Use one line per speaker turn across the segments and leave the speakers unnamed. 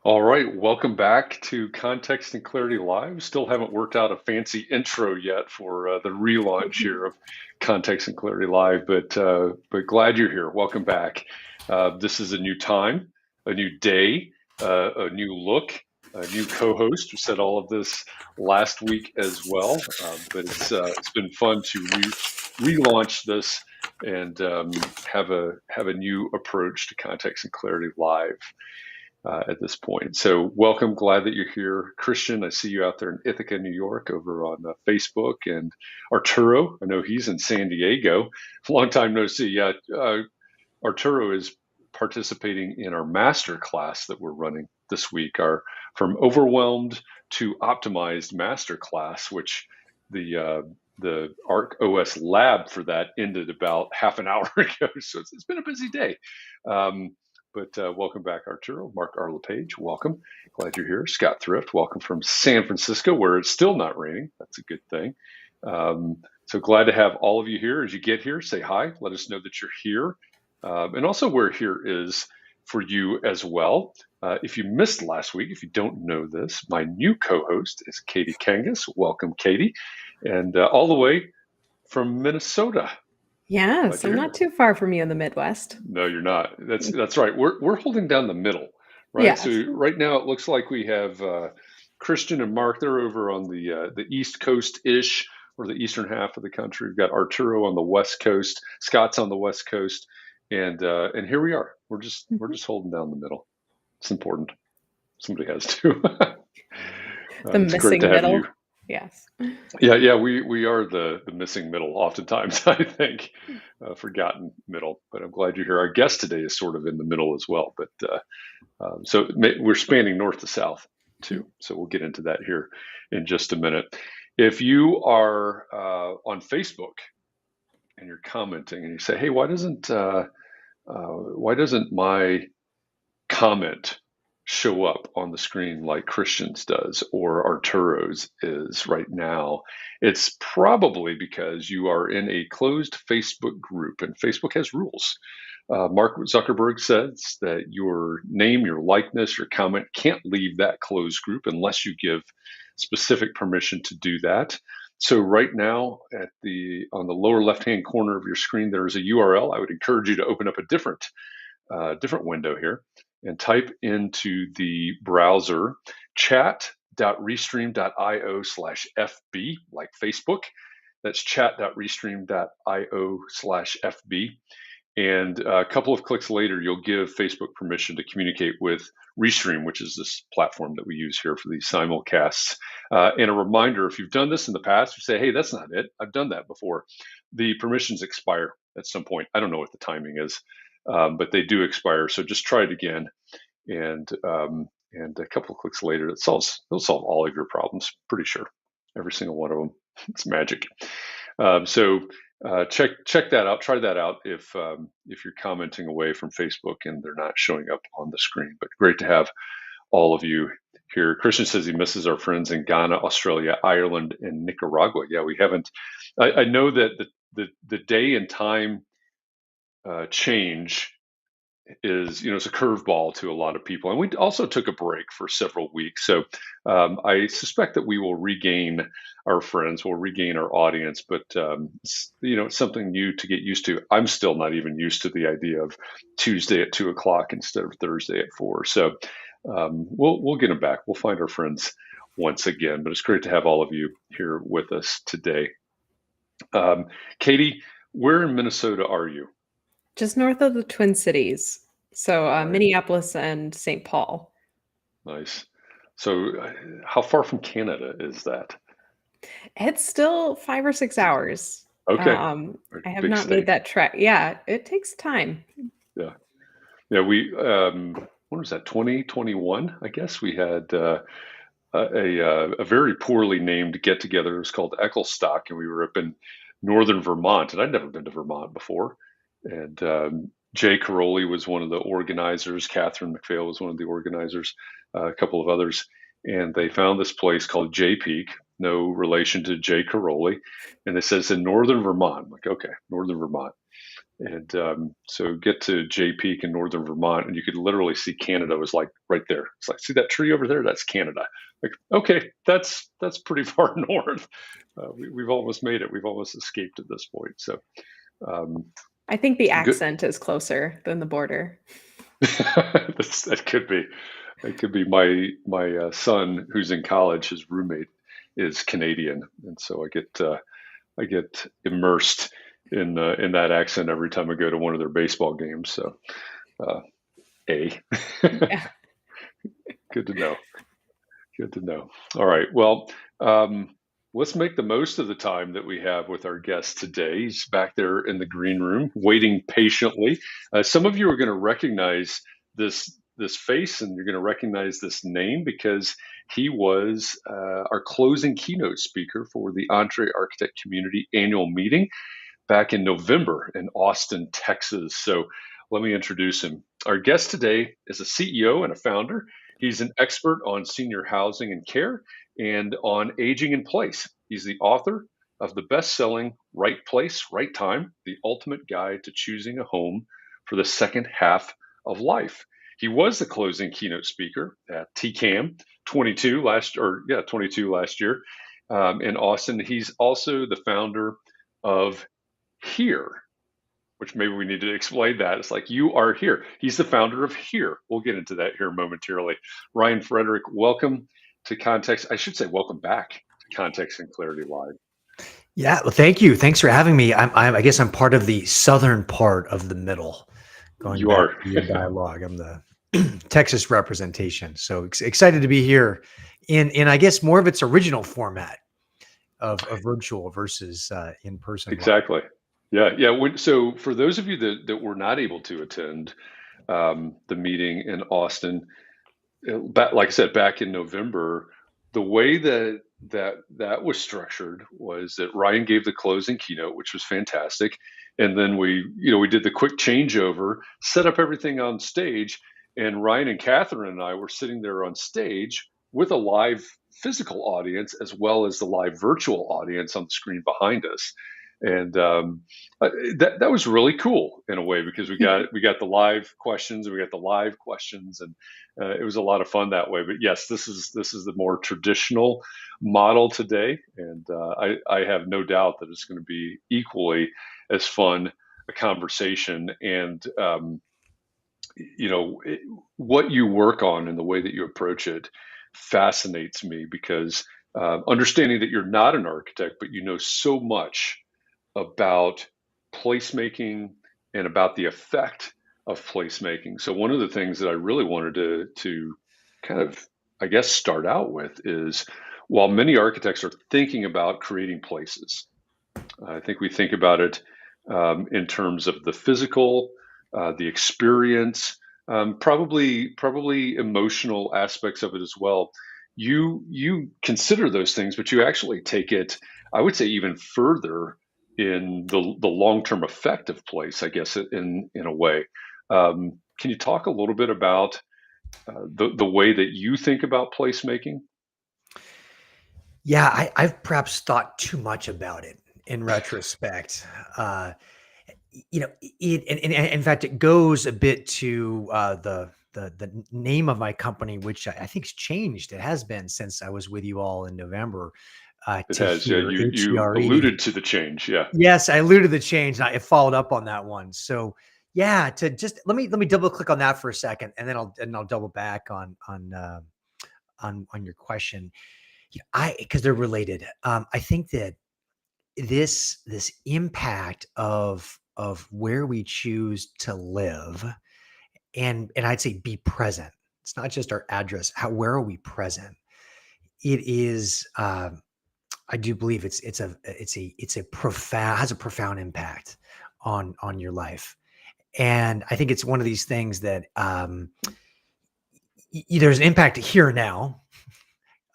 All right, welcome back to Context and Clarity Live. Still haven't worked out a fancy intro yet for the relaunch here of Context and Clarity Live, but glad you're here. Welcome back. This is a new time, a new day, a new look, a new co-host. We said all of this last week as well, but it's been fun to relaunch this and have a new approach to Context and Clarity Live at this point. So, welcome. Glad that you're here, Christian. I see you out there in Ithaca, New York, over on Facebook, and Arturo. I know he's in San Diego. Long time no see. Yeah, Arturo is participating in our master class that we're running this week. Our From Overwhelmed to Optimized master class, which the Arc OS lab for that ended about half an hour ago. So it's been a busy day. Um, but welcome back, Arturo. Mark R. LePage, welcome. Glad you're here. Scott Thrift, welcome from San Francisco, where it's still not raining. That's a good thing. So glad to have all of you here. As you get here, say hi. Let us know that you're here. And also where here is for you as well. If you missed last week, if you don't know this, my new co-host is Katie Kangas. Welcome, Katie. And all the way from Minnesota. Glad
Yes, I'm
you're
not
here.
too far from you in the Midwest.
No, you're not. That's right. We're holding down the middle, right?
Yes.
So right now it looks like we have Christian and Mark. They're over on the East Coast ish, or the eastern half of the country. We've got Arturo on the West Coast. Scott's on the West Coast, and here we are. We're
Mhm.
just holding down the middle. It's important. Somebody has to.
The
It's great to
missing
have you.
middle. Yes.
Yeah, we are the missing middle oftentimes, I think, forgotten middle. But I'm glad you're here. Our guest today is sort of in the middle as well, but we're spanning north to south too. So we'll get into that here in just a minute. If you are on Facebook and you're commenting and you say, "Hey, why doesn't my comment show up on the screen like Christian's does or Arturo's is right now?" It's probably because you are in a closed Facebook group, and Facebook has rules. Mark Zuckerberg says that your name, your likeness, your comment can't leave that closed group unless you give specific permission to do that. So right now, on the lower left-hand corner of your screen, there is a URL. I would encourage you to open up a different window here and type into the browser chat.restream.io/FB, like Facebook. That's chat.restream.io/FB. And a couple of clicks later, you'll give Facebook permission to communicate with Restream, which is this platform that we use here for these simulcasts. And a reminder, if you've done this in the past, you say, "Hey, that's not it. I've done that before." The permissions expire at some point. I don't know what the timing is, but they do expire. So just try it again, and and a couple of clicks later, it'll solve all of your problems. Pretty sure, every single one of them. It's magic. So check that out. Try that out if you're commenting away from Facebook and they're not showing up on the screen. But great to have all of you here. Christian says he misses our friends in Ghana, Australia, Ireland, and Nicaragua. Yeah, we haven't. I know that the day and time change is, it's a curveball to a lot of people, and we also took a break for several weeks. So I suspect that we will regain our friends, we'll regain our audience, but it's something new to get used to. I'm still not even used to the idea of Tuesday at 2 o'clock instead of Thursday at 4. So we'll get them back. We'll find our friends once again. But it's great to have all of you here with us today. Katie, where in Minnesota are you?
Just north of the Twin Cities. So
Right.
Minneapolis and St. Paul.
Nice. So, how far from Canada is that?
It's still 5 or 6 hours.
Okay,
Um,
right,
I have
big
not made
state.
that trek. Yeah, it takes time.
Yeah, yeah. When was that? 2021, I guess. We had a very poorly named get together. It was called Echols, and we were up in northern Vermont, and I'd never been to Vermont before. And Jay Caroli was one of the organizers. Catherine McPhail was one of the organizers. A couple of others, and they found this place called Jay Peak. No relation to Jay Caroli, and it says in northern Vermont. I'm like, okay, northern Vermont. And so get to Jay Peak in northern Vermont, and you could literally see Canada was like right there. It's like, see that tree over there? That's Canada. Like, okay, that's pretty far north. We've almost made it. We've almost escaped at this point. So um,
I think the
good.
accent is closer than the border.
That could be. It could be my son who's in college. His roommate is Canadian, and so I get immersed in that accent every time I go to one of their baseball games. So, uh, a
Yeah.
good to know. Good to know. All right. Well, um, let's make the most of the time that we have with our guest today. He's back there in the green room, waiting patiently. Some of you are going to recognize this face, and you're going to recognize this name because he was our closing keynote speaker for the Entree Architect Community annual meeting back in November in Austin, Texas. So let me introduce him. Our guest today is a CEO and a founder. He's an expert on senior housing and care and on aging in place. He's the author of the best selling Right Place, Right Time, the ultimate guide to choosing a home for the second half of life. He was the closing keynote speaker at TCAM 22 last year in Austin. He's also the founder of here, which maybe we need to explain that. It's like you are here. He's the founder of Here. We'll get into that here momentarily. Ryan Frederick, welcome to Context. I should say welcome back to Context and Clarity Live.
Yeah, well, thank you. Thanks for having me. I guess I'm part of the southern part of the middle. Going
You
back
are.
to your dialogue, I'm the Texas representation. So excited to be here in I guess more of its original format of virtual versus in person.
Exactly. Yeah, yeah. So for those of you that were not able to attend the meeting in Austin, like I said, back in November, the way that was structured was that Ryan gave the closing keynote, which was fantastic, and then we did the quick changeover, set up everything on stage, and Ryan and Catherine and I were sitting there on stage with a live physical audience as well as the live virtual audience on the screen behind us, and that was really cool in a way because we got the live questions and we got the live questions and it was a lot of fun that way. But yes, this is the more traditional model today, and I have no doubt that it's going to be equally as fun a conversation. And what you work on and the way that you approach it fascinates me because understanding that you're not an architect, but you know so much about placemaking and about the effect of placemaking. So one of the things that I really wanted to kind of, I guess, start out with is while many architects are thinking about creating places, I think we think about it in terms of the physical, the experience, probably emotional aspects of it as well. You consider those things, but you actually take it, I would say, even further in the long term effect of place, I guess, in a way. Can you talk a little bit about the way that you think about placemaking?
Yeah, I've perhaps thought too much about it in retrospect. And in fact, it goes a bit to the name of my company, which I think's changed. It has been since I was with you all in November.
It
To
has, yeah.
Here,
You
HERE.
alluded to the change, yeah.
Yes, I alluded to the change. And I followed up on that one. So yeah, to just let me double click on that for a second, and then I'll double back on your question. Yeah, because they're related. I think that this impact of where we choose to live and I'd say be present. It's not just our address. Where are we present? It is. I do believe it's a profound has a profound impact on your life, and I think it's one of these things that there's an impact here and now.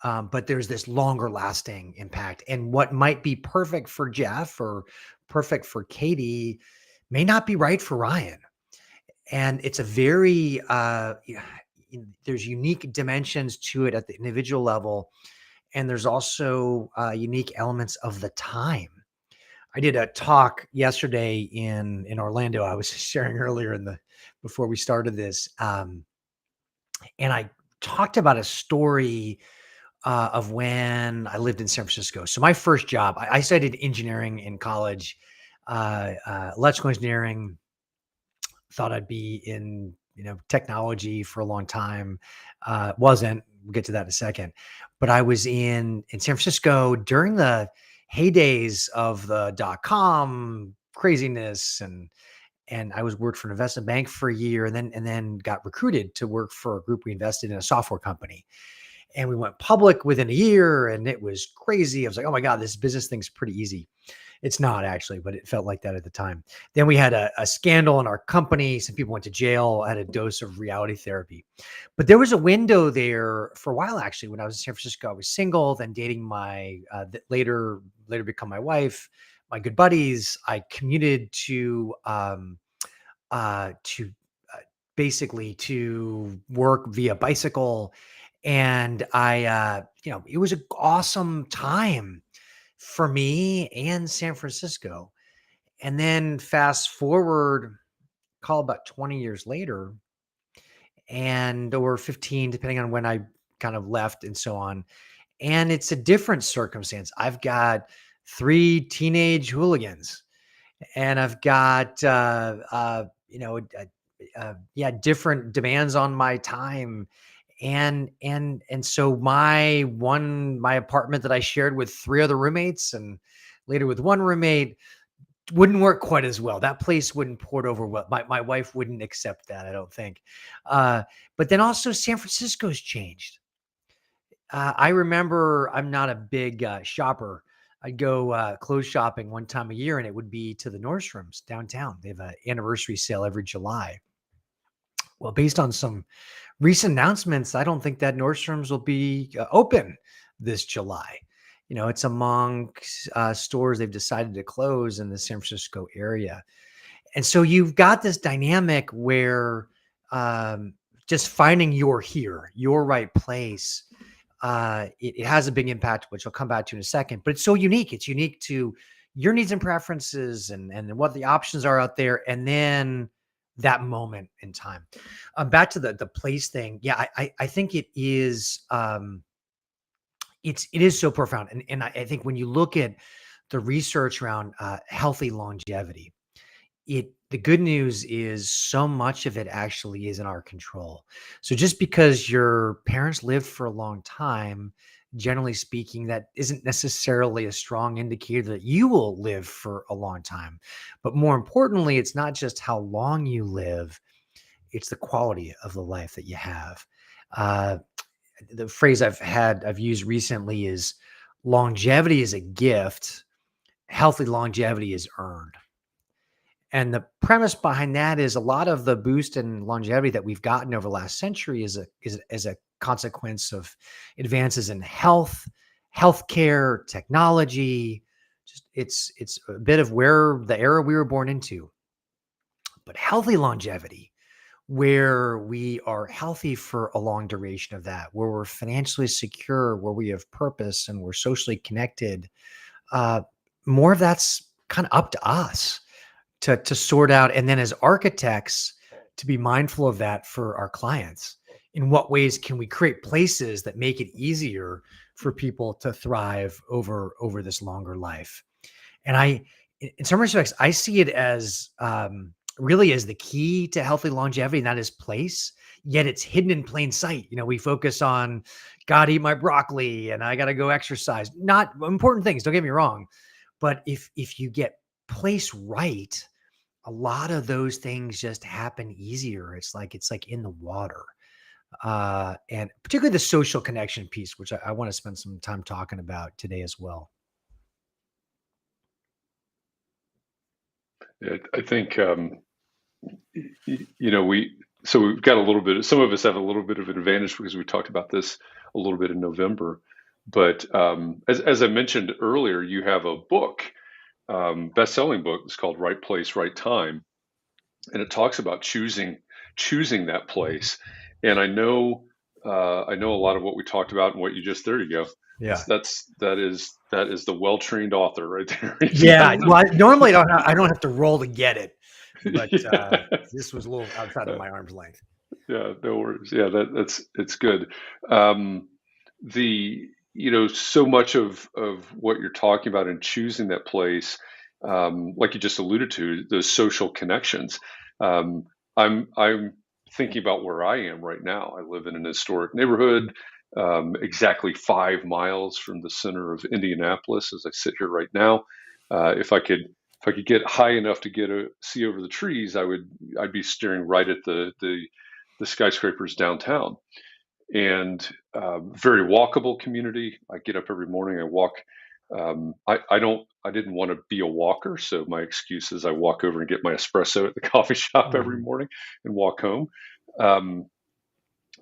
But there's this longer lasting impact. And what might be perfect for Jeff or perfect for Katie may not be right for Ryan. And it's a very, there's unique dimensions to it at the individual level. And there's also unique elements of the time. I did a talk yesterday in Orlando. I was sharing earlier in the before we started this, and I talked about a story of when I lived in San Francisco. So my first job, I studied engineering in college, electrical engineering. Thought I'd be in technology for a long time. Wasn't. We'll get to that in a second. But I was in San Francisco during the heydays of the dot-com craziness, and I was worked for an investment bank for a year, and then got recruited to work for a group we invested in a software company. And we went public within a year, and it was crazy. I was like, oh my God, this business thing's pretty easy. It's not actually, but it felt like that at the time. Then we had a scandal in our company. Some people went to jail. I had a dose of reality therapy. But there was a window there for a while, actually, when I was in San Francisco. I was single, then dating my later become my wife, my good buddies. I commuted to basically to work via bicycle. And it was an awesome time for me and San Francisco. And then fast forward, call about 20 years later, and or 15, depending on when I kind of left and so on. And it's a different circumstance. I've got three teenage hooligans, and I've got different demands on my time. And so my apartment that I shared with three other roommates and later with one roommate wouldn't work quite as well. That place wouldn't port over well. My wife wouldn't accept that, I don't think. But then also San Francisco's changed. I remember I'm not a big shopper. I'd go clothes shopping one time a year, and it would be to the Nordstroms downtown. They have an anniversary sale every July. Well, based on some recent announcements, I don't think that Nordstrom's will be open this July. It's among stores they've decided to close in the San Francisco area. And so you've got this dynamic where just finding your right place, it has a big impact, which I'll come back to in a second. But it's so unique. It's unique to your needs and preferences and what the options are out there. And then that moment in time. Back to the place thing. Yeah, I think it is it is so profound. And I think when you look at the research around healthy longevity, the good news is so much of it actually is in our control. So just because your parents lived for a long time, generally speaking, that isn't necessarily a strong indicator that you will live for a long time. But more importantly, it's not just how long you live, it's the quality of the life that you have. Uh, the phrase I've used recently is longevity is a gift, healthy longevity is earned. And the premise behind that is a lot of the boost in longevity that we've gotten over the last century is a consequence of advances in healthcare, technology. Just it's a bit of where the era we were born into. But healthy longevity, where we are healthy for a long duration of that, where we're financially secure, where we have purpose and we're socially connected, uh, more of that's kind of up to us to sort out. And then as architects, to be mindful of that for our clients. In what ways can we create places that make it easier for people to thrive over this longer life? And in some respects, I see it as really as the key to healthy longevity, and that is place. Yet it's hidden in plain sight. We focus on, God, eat my broccoli, and I got to go exercise. Not important things. Don't get me wrong, but if you get place right, a lot of those things just happen easier. It's like in the water. And particularly the social connection piece, which I want to spend some time talking about today as well.
Yeah, I think we've got a little bit. Some of us have a little bit of an advantage because we talked about this a little bit in November. But as I mentioned earlier, you have a book, best-selling book. It's called Right Place, Right Time, and it talks about choosing that place. And I know a lot of what we talked about and what you just there you go.
Yeah.
That is the well-trained author right there.
Yeah. Well, normally I don't have to roll to get it, but
Yeah.
this was a little outside of my arm's length.
Yeah, no worries. Yeah, that's it's good. Um, the so much of what you're talking about in choosing that place, like you just alluded to, those social connections. Um, I'm thinking about where I am right now. I live in an historic neighborhood, exactly 5 miles from the center of Indianapolis. As I sit here right now, if I could get high enough to see over the trees, I'd be staring right at the skyscrapers downtown, and very walkable community. I get up every morning. I walk. I don't. I didn't want to be a walker, so my excuse is I walk over and get my espresso at the coffee shop every
Mhm.
morning and walk home. Um,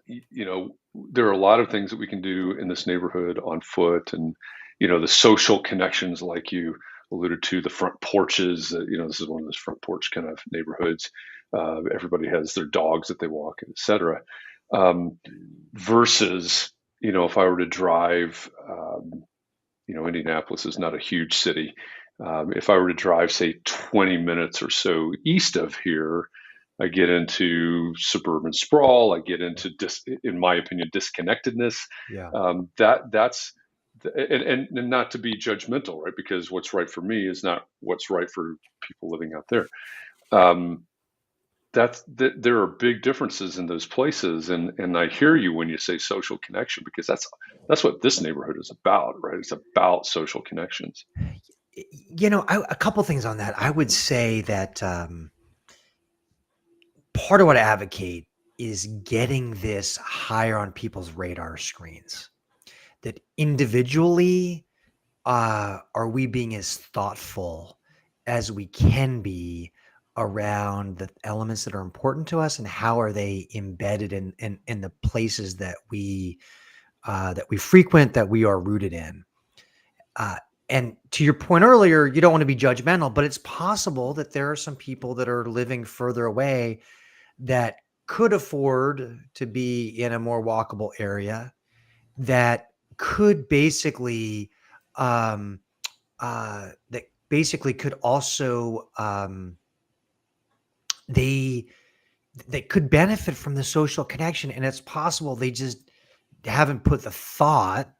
there are a lot of things that we can do in this neighborhood on foot, and the social connections, like you alluded to, the front porches. This is one of those front porch kind of neighborhoods. Everybody has their dogs that they walk, etc. Um, versus, if I were to drive, Indianapolis is not a huge city. If I were to drive, say, 20 minutes or so east of here, I get into suburban sprawl. I get into, in my opinion, disconnectedness.
Yeah.
That's and not to be judgmental, right? Because what's right for me is not what's right for people living out there. Um, there are big differences in those places, and I hear you when you say social connection, because that's what this neighborhood is about, right? It's about social connections.
A couple things on that. I would say that part of what I advocate is getting this higher on people's radar screens. That individually, are we being as thoughtful as we can be around the elements that are important to us, and how are they embedded in the places that we frequent, that we are rooted in. Uh, and to your point earlier, you don't want to be judgmental, but it's possible that there are some people that are living further away that could afford to be in a more walkable area, that could basically um, that basically could also they they could benefit from the social connection, and it's possible they just haven't put the thought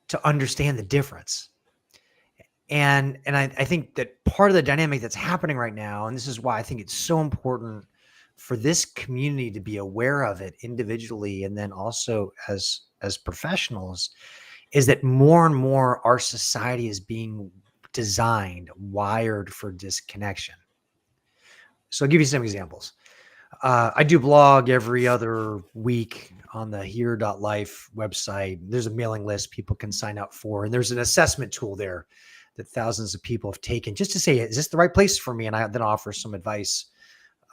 to understand the difference. And I think that part of the dynamic that's happening right now, and this is why I think it's so important for this community to be aware of it individually and then also as professionals, is that more and more our society is being designed, wired for disconnection. So I'll give you some examples. I do blog every other week on the here.life website. There's a mailing list people can sign up for, and there's an assessment tool there that thousands of people have taken just to say, is this the right place for me? And I then offer some advice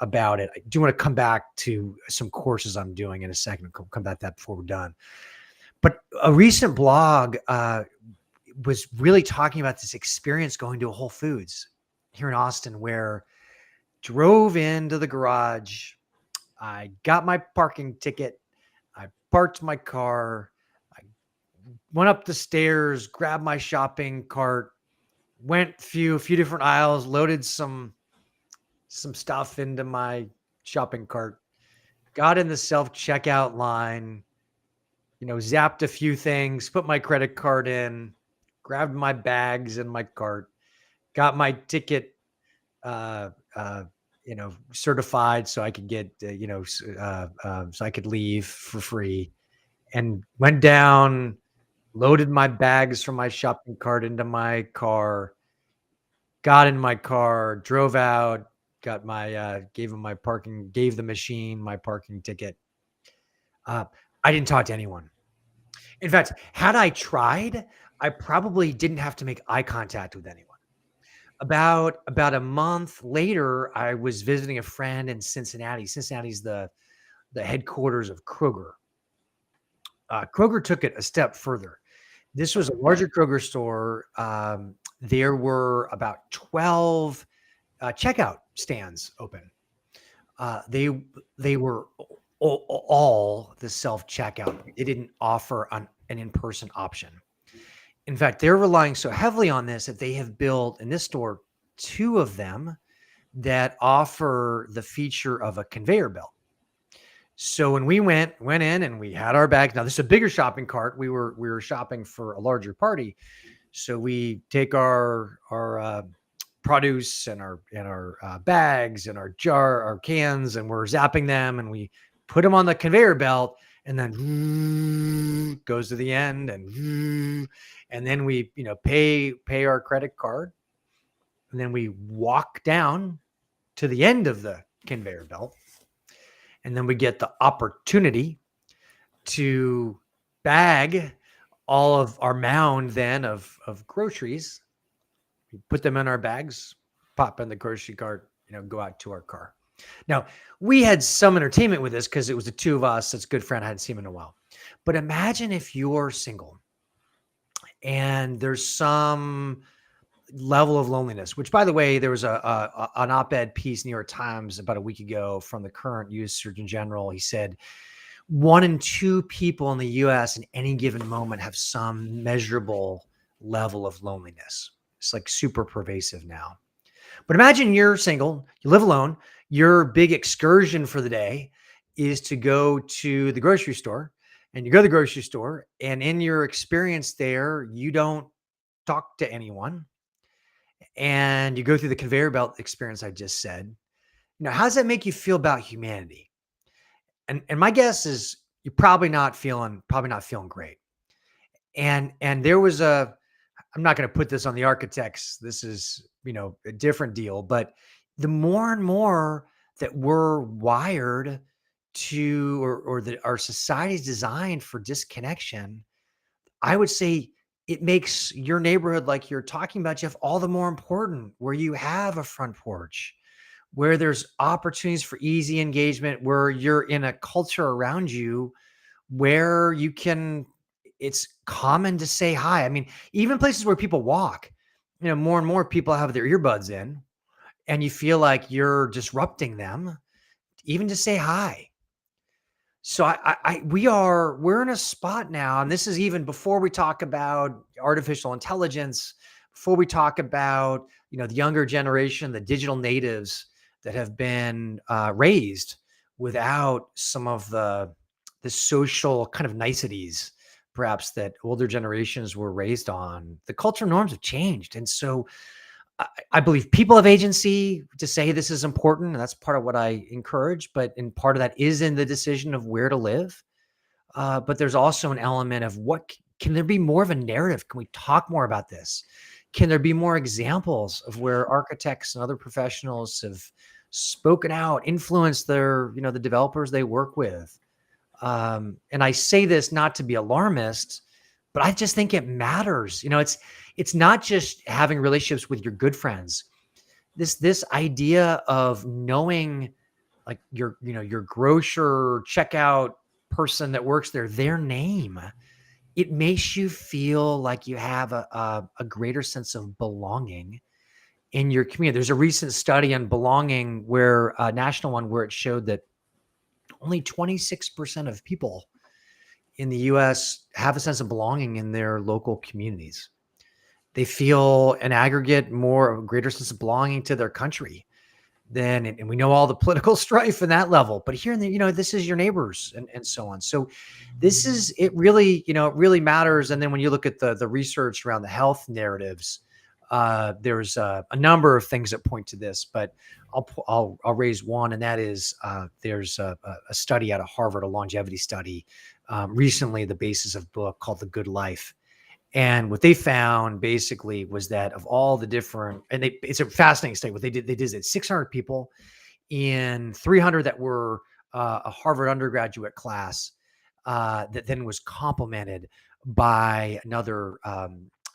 about it. I do want to come back to some courses I'm doing in a second. I'll come back to that before we're done. But a recent blog was really talking about this experience going to a Whole Foods here in Austin, where drove into the garage, I got my parking ticket, I parked my car, I went up the stairs, grabbed my shopping cart, went a few different aisles, loaded some stuff into my shopping cart, got in the self-checkout line, zapped a few things, put my credit card in, grabbed my bags in my cart, got my ticket, uh, uh, certified so I could get, so I could leave for free, and went down, loaded my bags from my shopping cart into my car, got in my car, drove out, got my, gave the machine my parking ticket. I didn't talk to anyone. In fact, had I tried, I probably didn't have to make eye contact with anyone. About a month later, I was visiting a friend in Cincinnati. Cincinnati's the headquarters of Kroger. Kroger took it a step further. This was a larger Kroger store. There were about 12 checkout stands open. They were all the self checkout. They didn't offer an in-person option. In fact, they're relying so heavily on this that they have built in this store 2 of them that offer the feature of a conveyor belt. So when we went in and we had our bags. Now this is a bigger shopping cart. We were shopping for a larger party. So we take our produce and our bags and our cans, and we're zapping them, and we put them on the conveyor belt, and then goes to the end, and then we pay our credit card, and then we walk down to the end of the conveyor belt, and then we get the opportunity to bag all of our mound then of groceries. We put them in our bags, pop in the grocery cart, go out to our car. Now, we had some entertainment with this because it was the 2 of us. It's a good friend. I hadn't seen him in a while. But imagine if you're single and there's some level of loneliness, which, by the way, there was an op-ed piece in New York Times about a week ago from the current U.S. Surgeon General. He said 1 in 2 people in the U.S. in any given moment have some measurable level of loneliness. It's like super pervasive now. But imagine you're single, you live alone, your big excursion for the day is to go to the grocery store, and you go to the grocery store, and in your experience there, you don't talk to anyone, and you go through the conveyor belt experience I just said. How does that make you feel about humanity? And my guess is you're probably not feeling great. And there was I'm not going to put this on the architects. This is, a different deal. But the more and more that we're wired to, or that our society is designed for disconnection, I would say it makes your neighborhood, like you're talking about, Jeff, all the more important, where you have a front porch, where there's opportunities for easy engagement, where you're in a culture around you where it's common to say hi. I mean, even places where people walk, more and more people have their earbuds in, and you feel like you're disrupting them, even to say hi. So we're in a spot now, and this is even before we talk about artificial intelligence, before we talk about, the younger generation, the digital natives that have been raised without some of the social kind of niceties, perhaps, that older generations were raised on. The cultural norms have changed. And so I believe people have agency to say this is important, and that's part of what I encourage. And part of that is in the decision of where to live. But there's also an element of can there be more of a narrative? Can we talk more about this? Can there be more examples of where architects and other professionals have spoken out, influenced the developers they work with? And I say this not to be alarmist, but I just think it matters. It's not just having relationships with your good friends. This idea of knowing, like, your grocer checkout person that works there, their name, it makes you feel like you have a greater sense of belonging in your community. There's a recent study on belonging, where a national one, where it showed that only 26% of people in the U.S. have a sense of belonging in their local communities. They feel an aggregate a greater sense of belonging to their country and we know all the political strife in that level, but here in the, this is your neighbors and so on. So it really matters. And then when you look at the research around the health narratives, there's a number of things that point to this, but I'll raise one, and that is there's a study out of Harvard, a longevity study, recently, the basis of a book called The Good Life. And what they found basically was that of all the different, it's a fascinating study. What they did it 600 people in 300 that were a Harvard undergraduate class, that then was complemented by another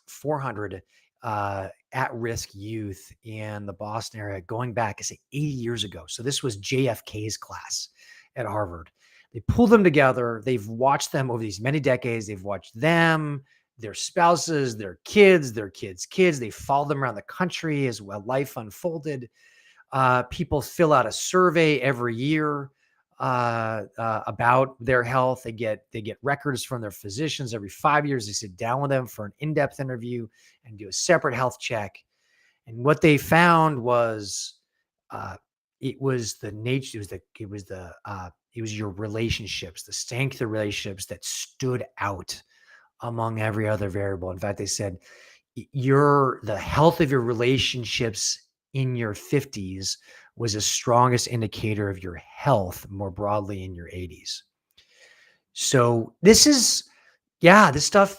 400 at-risk youth in the Boston area, going back, I say, 80 years ago. So this was JFK's class at Harvard. They pulled them together. They've watched them over these many decades. They've watched them, their spouses, their kids, their kids' kids. They followed them around the country as well. Life unfolded. People fill out a survey every year. about their health. They get records from their physicians every 5 years. They sit down with them for an in-depth interview and do a separate health check. And what they found was, uh, it was the nature, it was your relationships, the strength of the relationships that stood out among every other variable. In fact, they said the health of your relationships in your 50s was the strongest indicator of your health more broadly in your 80s. So this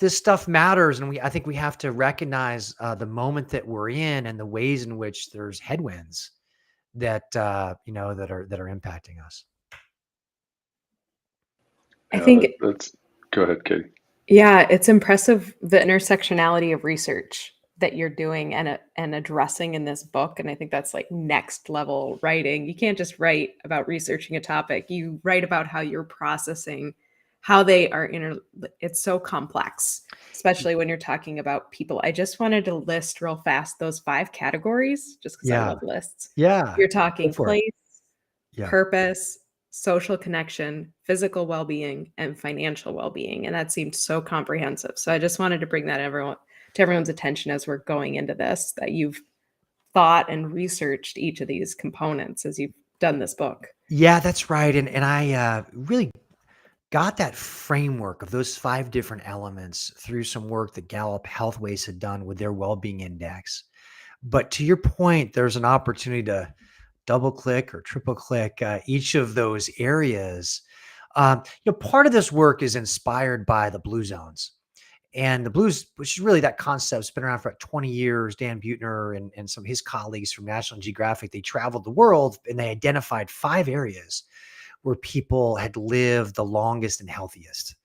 stuff matters, and I think we have to recognize the moment that we're in and the ways in which there's headwinds that that are impacting us.
I
Yeah,
think,
that's. Go ahead, Katie.
yeah, it's impressive the intersectionality of research that you're doing and addressing in this book. And I think that's like next level writing. You can't just write about researching a topic. You write about how you're processing, how they are it's so complex, especially when you're talking about people. I just wanted to list real fast those 5 categories just because I
Yeah,
love lists.
yeah,
You're
go
talking
for it.
place,
Yeah,
purpose, social connection, physical well-being, and financial well-being. And that seemed so comprehensive. So I just wanted to bring that to everyone's attention as we're going into this, that you've thought and researched each of these components as you've done this book.
yeah, that's right. And I really got that framework of those 5 different elements through some work that Gallup Healthways had done with their well-being index. But to your point, there's an opportunity to double click or triple click each of those areas. Part of this work is inspired by the blue zones. And the blues, which is really that concept, has been around for about 20 years. Dan Buettner and some of his colleagues from National Geographic, they traveled the world and they identified 5 areas where people had lived the longest and healthiest.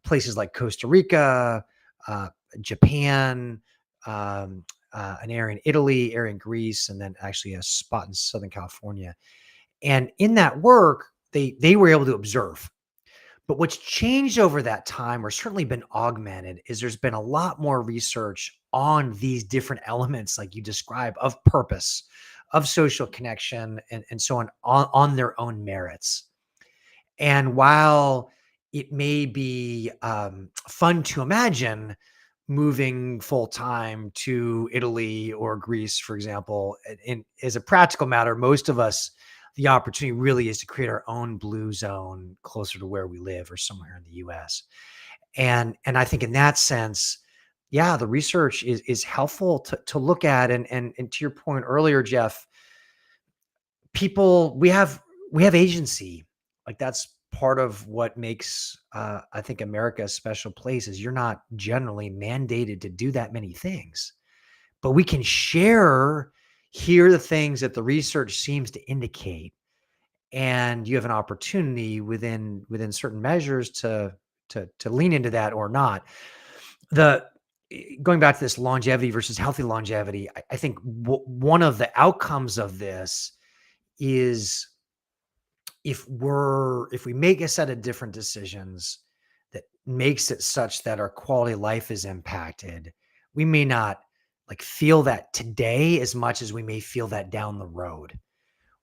Places like Costa Rica, uh, Japan, an area in Italy, area in Greece, and then actually a spot in Southern California. And in that work, they were able to observe. But what's changed over that time, or certainly been augmented, is there's been a lot more research on these different elements, like you describe, of purpose, of social connection, and so on their own merits. And while it may be fun to imagine moving full time to Italy or Greece, for example, as a practical matter, most of us, the opportunity really is to create our own blue zone closer to where we live or somewhere in the US. And I think in that sense, yeah, the research is helpful to look at. And to your point earlier, Jeff, we have agency. Like that's part of what makes I think America a special place is you're not generally mandated to do that many things, but we can hear the things that the research seems to indicate, and you have an opportunity within certain measures to lean into that or not. The Going back to this longevity versus healthy longevity, I think one of the outcomes of this is if we make a set of different decisions that makes it such that our quality of life is impacted, we may not like feel that today as much as we may feel that down the road,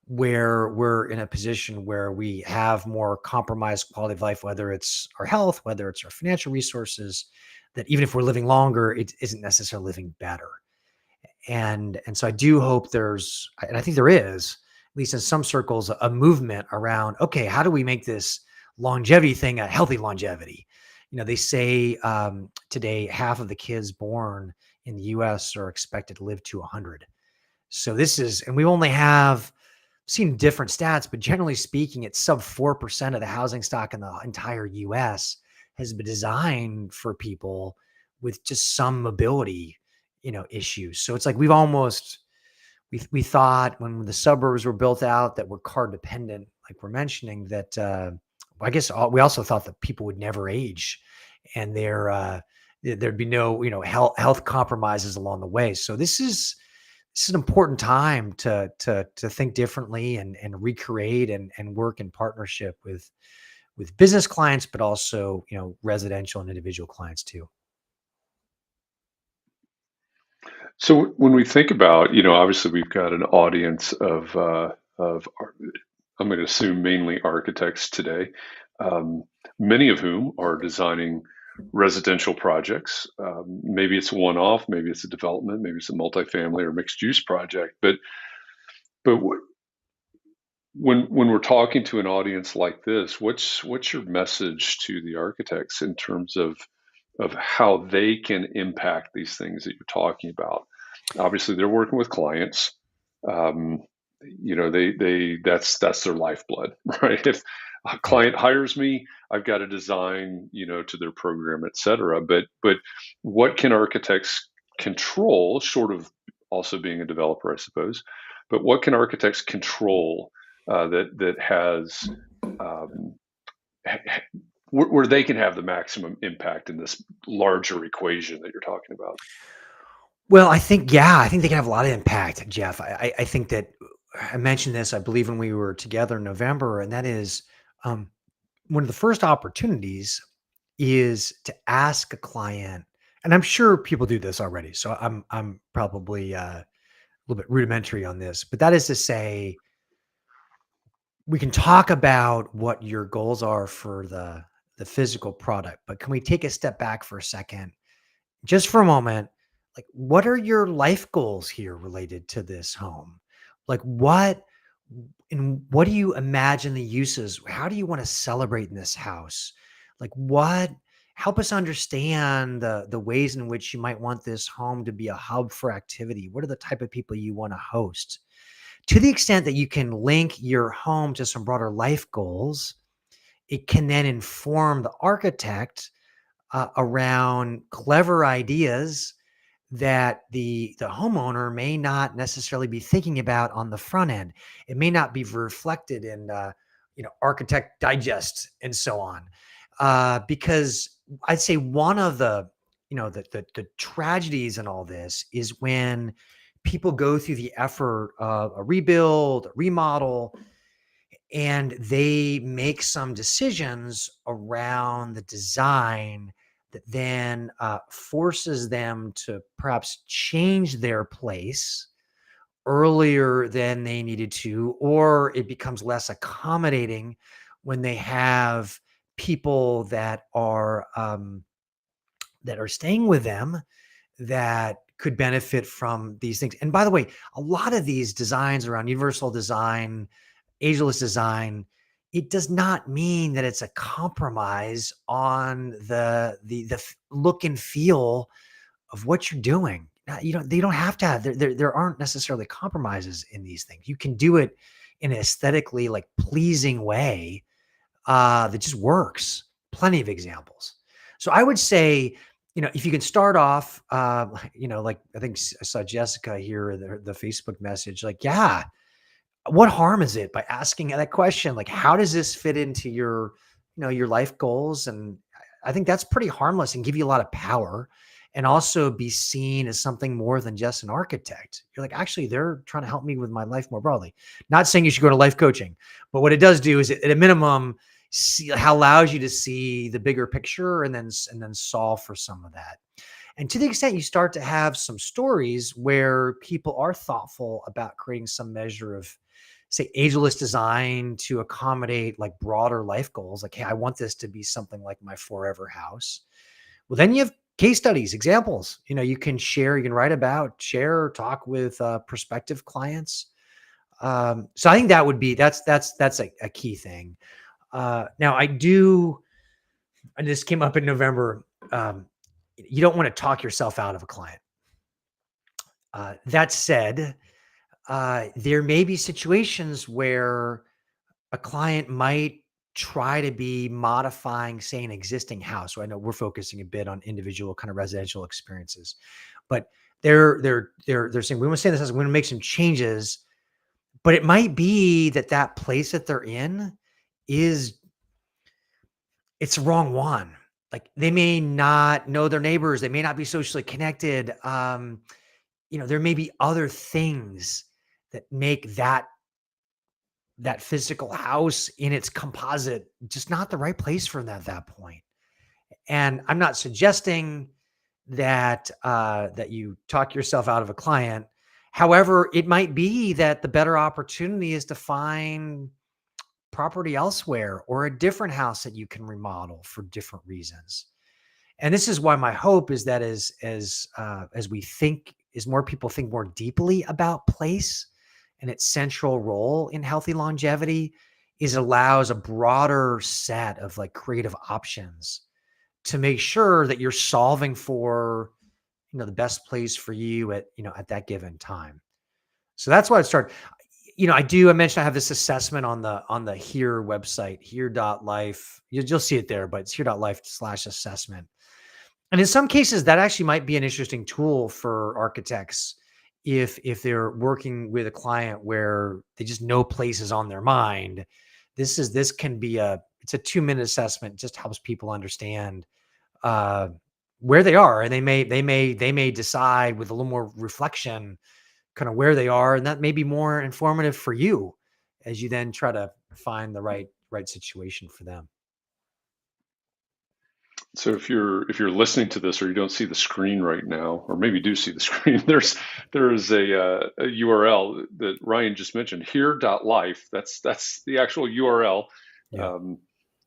where we're in a position where we have more compromised quality of life, whether it's our health, whether it's our financial resources, that even if we're living longer, it isn't necessarily living better. And so I do hope and I think there is, at least in some circles, a movement around, okay, how do we make this longevity thing a healthy longevity? They say today half of the kids born in the US are expected to live to 100. So and we only have seen different stats, but generally speaking, it's sub 4% of the housing stock in the entire US has been designed for people with just some mobility, issues. So it's like we thought when the suburbs were built out that we're car dependent, like we're mentioning, that I guess we also thought that people would never age, and there'd be no health compromises along the way. So this is an important time to think differently and recreate and work in partnership with business clients, but also residential and individual clients too.
So when we think about, obviously we've got an audience of I'm going to assume mainly architects today, um, many of whom are designing residential projects. Maybe it's one-off, maybe it's a development, maybe it's a multifamily or mixed-use project. But when we're talking to an audience like this, what's your message to the architects in terms of how they can impact these things that you're talking about? Obviously, they're working with clients. Um, they that's their lifeblood, right? If a
Right.
client hires me, I've got to design, to their program, et cetera. But what can architects control, short of also being a developer, I suppose? But what can architects control that has um, where they can have the maximum impact in this larger equation that you're talking about?
Well, I think they can have a lot of impact, Jeff. I think that I mentioned this, I believe, when we were together in November, and that is um, one of the first opportunities is to ask a client, and I'm sure people do this already. So I'm probably a little bit rudimentary on this, but that is to say, we can talk about what your goals are for the physical product, but can we take a step back for a second, just for a moment? Like, what are your life goals here related to this home? Like, what do you imagine the uses? How do you want to celebrate in this house? Like, what help us understand the ways in which you might want this home to be a hub for activity. What are the type of people you want to host? To the extent that you can link your home to some broader life goals, it can then inform the architect around clever ideas that the homeowner may not necessarily be thinking about on the front end. It may not be reflected in Architect Digest and so on, because I'd say one of the tragedies in all this is when people go through the effort of a rebuild, a remodel, and they make some decisions around the design that then forces them to perhaps change their place earlier than they needed to, or it becomes less accommodating when they have people that are staying with them that could benefit from these things. And by the way, a lot of these designs around universal design, ageless design, it does not mean that it's a compromise on the look and feel of what you're doing. They don't have to have there aren't necessarily compromises in these things. You can do it in an aesthetically like pleasing way that just works. Plenty of examples. So I would say, if you can start off, like I think I saw Jessica here in the Facebook message, like, yeah, what harm is it by asking that question? Like, how does this fit into your life goals? And I think that's pretty harmless and give you a lot of power, and also be seen as something more than just an architect. You're like, actually, they're trying to help me with my life more broadly. Not saying you should go to life coaching, but what it does do is, at a minimum, how allows you to see the bigger picture and then solve for some of that. And to the extent you start to have some stories where people are thoughtful about creating some measure of, say, ageless design to accommodate like broader life goals, like, hey, I want this to be something like my forever house. Well, then you have case studies, examples, you can share, you can write about, share, talk with prospective clients. So I think that's a key thing. Now and this came up in November. You don't want to talk yourself out of a client. That said, there may be situations where a client might try to be modifying, say, an existing house. So I know we're focusing a bit on individual kind of residential experiences, but they're saying we want to stay in this house, we want to make some changes, but it might be that place that they're in is it's the wrong one. Like, they may not know their neighbors, they may not be socially connected. There may be other things that make that physical house in its composite just not the right place for them at that point. And I'm not suggesting that you talk yourself out of a client. However, it might be that the better opportunity is to find property elsewhere or a different house that you can remodel for different reasons. And this is why my hope is that as more people think more deeply about place and its central role in healthy longevity, is allows a broader set of like creative options to make sure that you're solving for, the best place for you at that given time. So that's why I started. I mentioned I have this assessment on the Here website, here.life. You'll see it there, but it's here.life/assessment. And in some cases, that actually might be an interesting tool for architects if they're working with a client where they just know place is on their mind. This can be it's a 2-minute assessment, just helps people understand where they are, and they may decide with a little more reflection kind of where they are, and that may be more informative for you as you then try to find the right situation for them.
So if you're listening to this or you don't see the screen right now, or maybe do see the screen, there is a URL that Ryan just mentioned, here.life. That's the actual URL.
Yeah.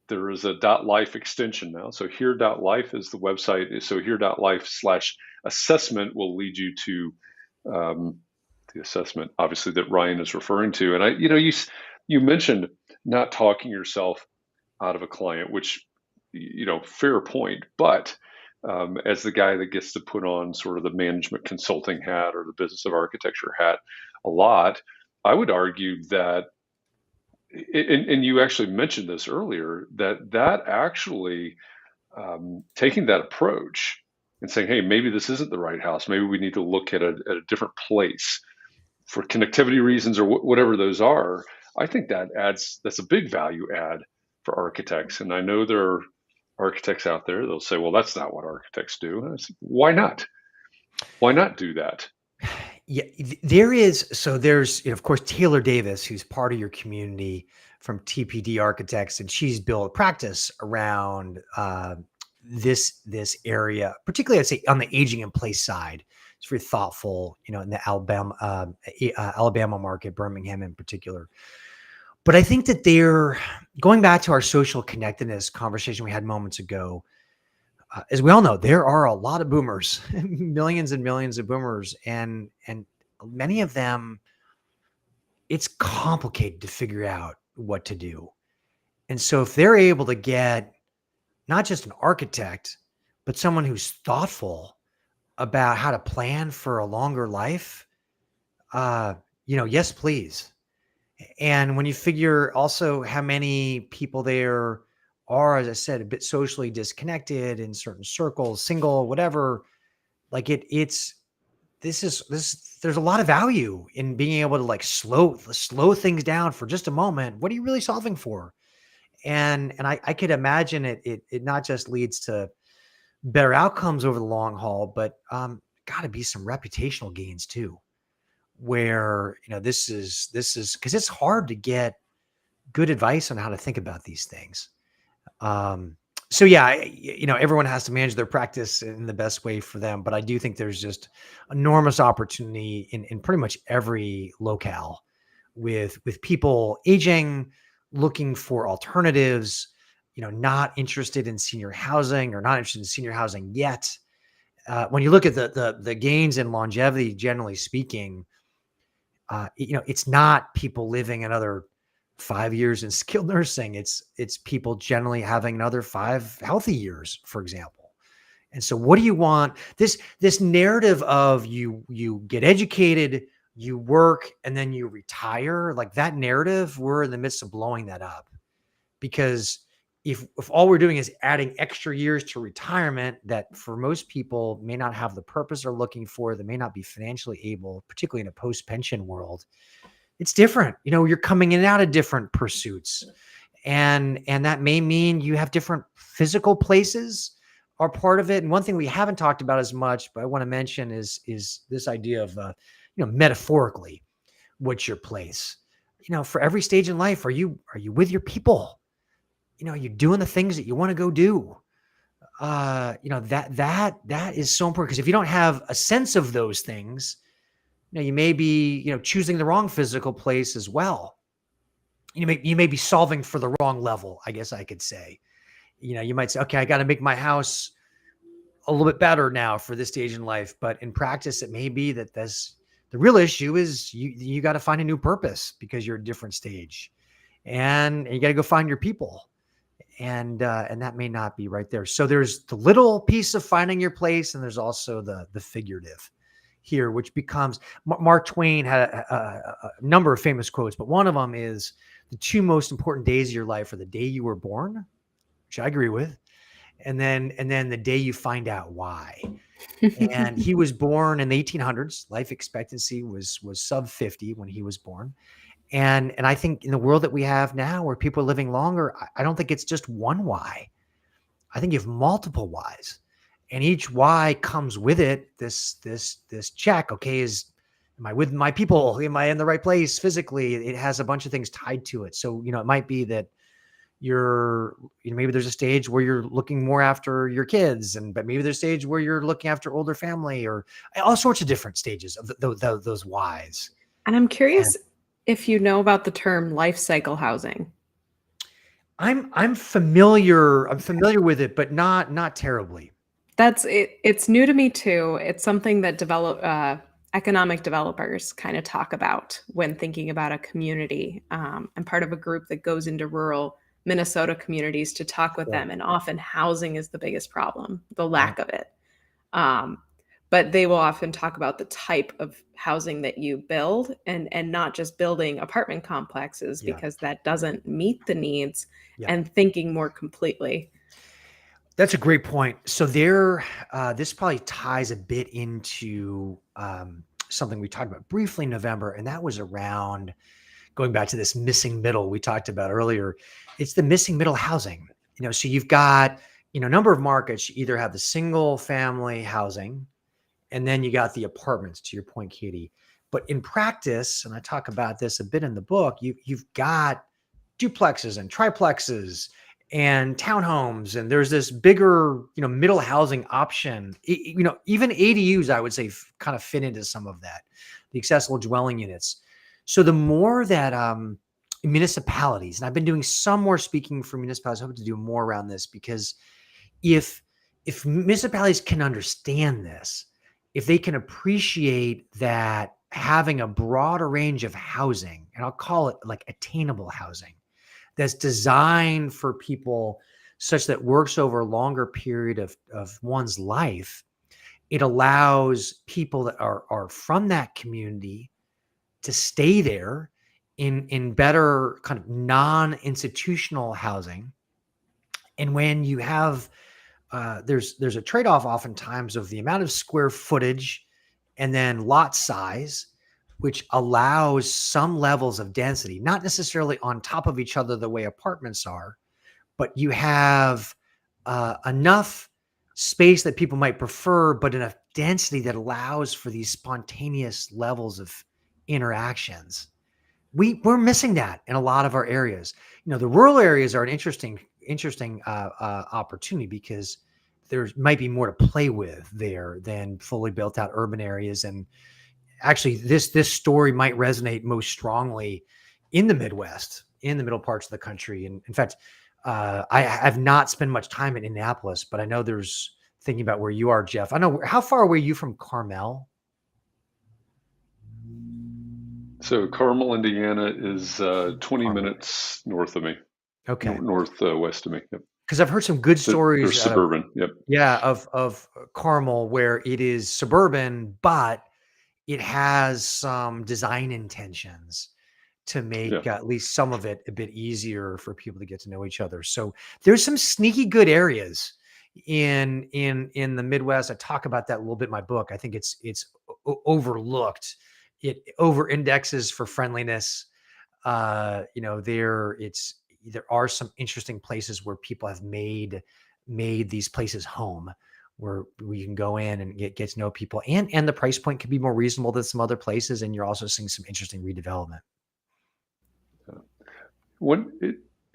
There is a .life extension now. So here.life is the website. So here.life/assessment will lead you to the assessment, obviously, that Ryan is referring to. And you mentioned not talking yourself out of a client, which, fair point. But as the guy that gets to put on sort of the management consulting hat or the business of architecture hat a lot, I would argue that, and you actually mentioned this earlier, that actually taking that approach and saying, hey, maybe this isn't the right house. Maybe we need to look at a different place for connectivity reasons or whatever those are. I think that's a big value add for architects. And I know there are architects out there, they'll say, well, that's not what architects do. And I say, why not? Why not do that?
Yeah, there's, of course, Taylor Davis, who's part of your community from TPD Architects, and she's built a practice around this area, particularly I'd say on the aging in place side. It's very thoughtful, in the Alabama market, Birmingham in particular. But I think that they're going back to our social connectedness conversation we had moments ago. As we all know, there are a lot of boomers, millions and millions of boomers, and many of them, it's complicated to figure out what to do. And so if they're able to get not just an architect, but someone who's thoughtful about how to plan for a longer life, yes, please. And when you figure also how many people there are, as I said, a bit socially disconnected in certain circles, single, whatever, like there's a lot of value in being able to like slow things down for just a moment. What are you really solving for? And I could imagine it not just leads to better outcomes over the long haul, but got to be some reputational gains too, where, this is because it's hard to get good advice on how to think about these things. So yeah, everyone has to manage their practice in the best way for them, but I do think there's just enormous opportunity in pretty much every locale with people aging, looking for alternatives, not interested in senior housing or not interested in senior housing yet. When you look at the gains in longevity, generally speaking, it's not people living another 5 years in skilled nursing. It's people generally having another 5 healthy years, for example. And so what do you want? This narrative of you get educated, you work, and then you retire, like that narrative, we're in the midst of blowing that up. Because if all we're doing is adding extra years to retirement that for most people may not have the purpose they're looking for, they may not be financially able, particularly in a post-pension world, it's different. You're coming in and out of different pursuits. And that may mean you have different physical places are part of it. And one thing we haven't talked about as much, but I want to mention is this idea of, metaphorically, what's your place? For every stage in life, are you with your people? Are you doing the things that you want to go do? That is so important, because if you don't have a sense of those things, you may be, choosing the wrong physical place as well. you may be solving for the wrong level, I guess I could say. You might say, okay, I got to make my house a little bit better now for this stage in life. But in practice, it may be that the real issue is you got to find a new purpose because you're a different stage, and you got to go find your people, and that may not be right there. So there's the little piece of finding your place, and there's also the figurative here, which becomes Mark Twain had a number of famous quotes, but one of them is the two most important days of your life are the day you were born, which I agree with, and then the day you find out why. And he was born in the 1800s. Life expectancy was sub 50 when he was born. And I think in the world that we have now, where people are living longer, I don't think it's just one why. I think you have multiple whys, and each why comes with it this check. Okay, am I with my people? Am I in the right place physically? It has a bunch of things tied to it. So it might be that maybe there's a stage where you're looking more after your kids, but maybe there's a stage where you're looking after older family, or all sorts of different stages of those whys.
And I'm
And
curious if you know about the term life cycle housing.
I'm familiar with it, but not terribly.
That's it. It's new to me too. It's something that economic developers kind of talk about when thinking about a community. I'm part of a group that goes into rural Minnesota communities to talk with them, and often housing is the biggest problem, the lack of it. But they will often talk about the type of housing that you build, and not just building apartment complexes, because that doesn't meet the needs, and thinking more completely.
That's a great point. So this probably ties a bit into something we talked about briefly in November, and that was around going back to this missing middle we talked about earlier. It's the missing middle housing. So you've got a number of markets. You either have the single family housing, and then you got the apartments, to your point, Katie. But in practice, and I talk about this a bit in the book, you've got duplexes and triplexes and townhomes, and there's this bigger, middle housing option. Even ADUs, I would say, kind of fit into some of that, the accessible dwelling units. So the more that municipalities, and I've been doing some more speaking for municipalities, I hope to do more around this, because if municipalities can understand this, if they can appreciate that having a broader range of housing, and I'll call it like attainable housing, that's designed for people such that works over a longer period of one's life, it allows people that are from that community to stay there in better kind of non-institutional housing. And when you have there's a trade-off oftentimes of the amount of square footage and then lot size, which allows some levels of density, not necessarily on top of each other the way apartments are, but you have enough space that people might prefer, but enough density that allows for these spontaneous levels of interactions. We're missing that in a lot of our areas. The rural areas are an interesting opportunity, because there might be more to play with there than fully built out urban areas. And actually, this story might resonate most strongly in the Midwest, in the middle parts of the country. And in fact, I have not spent much time in Indianapolis, but I know there's, thinking about where you are, Jeff. I know, how far away are you from Carmel?
So Carmel, Indiana is 20
Carmel.
minutes north of me.
Okay.
Northwest of me. Yep.
Because I've heard some good stories.
They're suburban. Yep.
Yeah, of Carmel, where it is suburban, but it has some design intentions to make at least some of it a bit easier for people to get to know each other. So there's some sneaky good areas in the Midwest. I talk about that a little bit in my book. I think it's overlooked. It over indexes for friendliness. There are some interesting places where people have made these places home, where we can go in and get to know people, and the price point can be more reasonable than some other places, and you're also seeing some interesting redevelopment.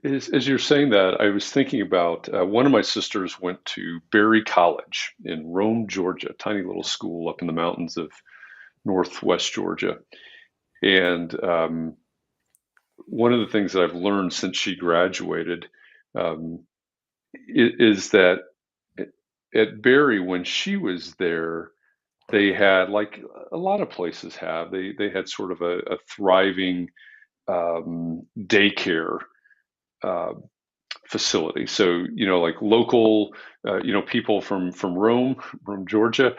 As you're saying that, I was thinking about one of my sisters went to Berry College in Rome, Georgia, tiny little school up in the mountains of northwest Georgia. And one of the things that I've learned since she graduated um, is that at Berry, when she was there, they had, like a lot of places have, they had sort of a thriving daycare uh, facility. So, like local, people from Rome, from Georgia,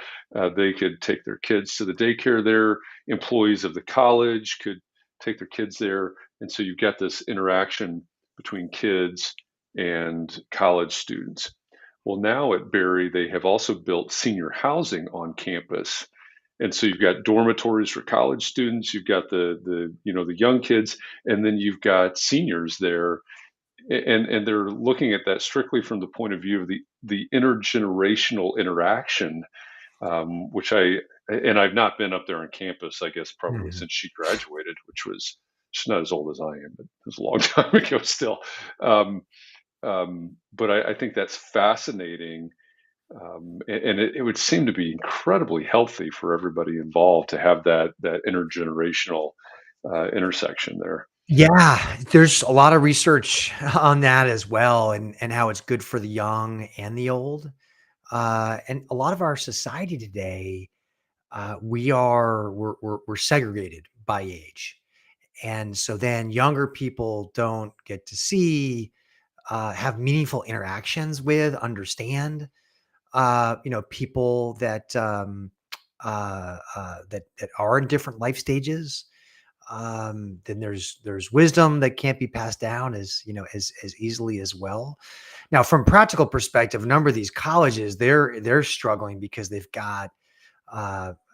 they could take their kids to the daycare there. Employees of the college could take their kids there, and so you've got this interaction between kids and college students. Well, now at Berry, they have also built senior housing on campus. And so you've got dormitories for college students, you've got the young kids, and then you've got seniors there, and they're looking at that strictly from the point of view of the intergenerational interaction, which I've not been up there on campus, I guess, probably
Mhm.
since she graduated, which was, she's not as old as I am, but it was a long time ago still. Um, but I think that's fascinating, and it would seem to be incredibly healthy for everybody involved to have that intergenerational intersection there.
Yeah, there's a lot of research on that as well, and how it's good for the young and the old. And a lot of our society today, we're segregated by age, and so then younger people don't get to see, have meaningful interactions with, understand, people that are in different life stages. Then there's wisdom that can't be passed down as easily as well. Now, from practical perspective, a number of these colleges, they're struggling because they've got,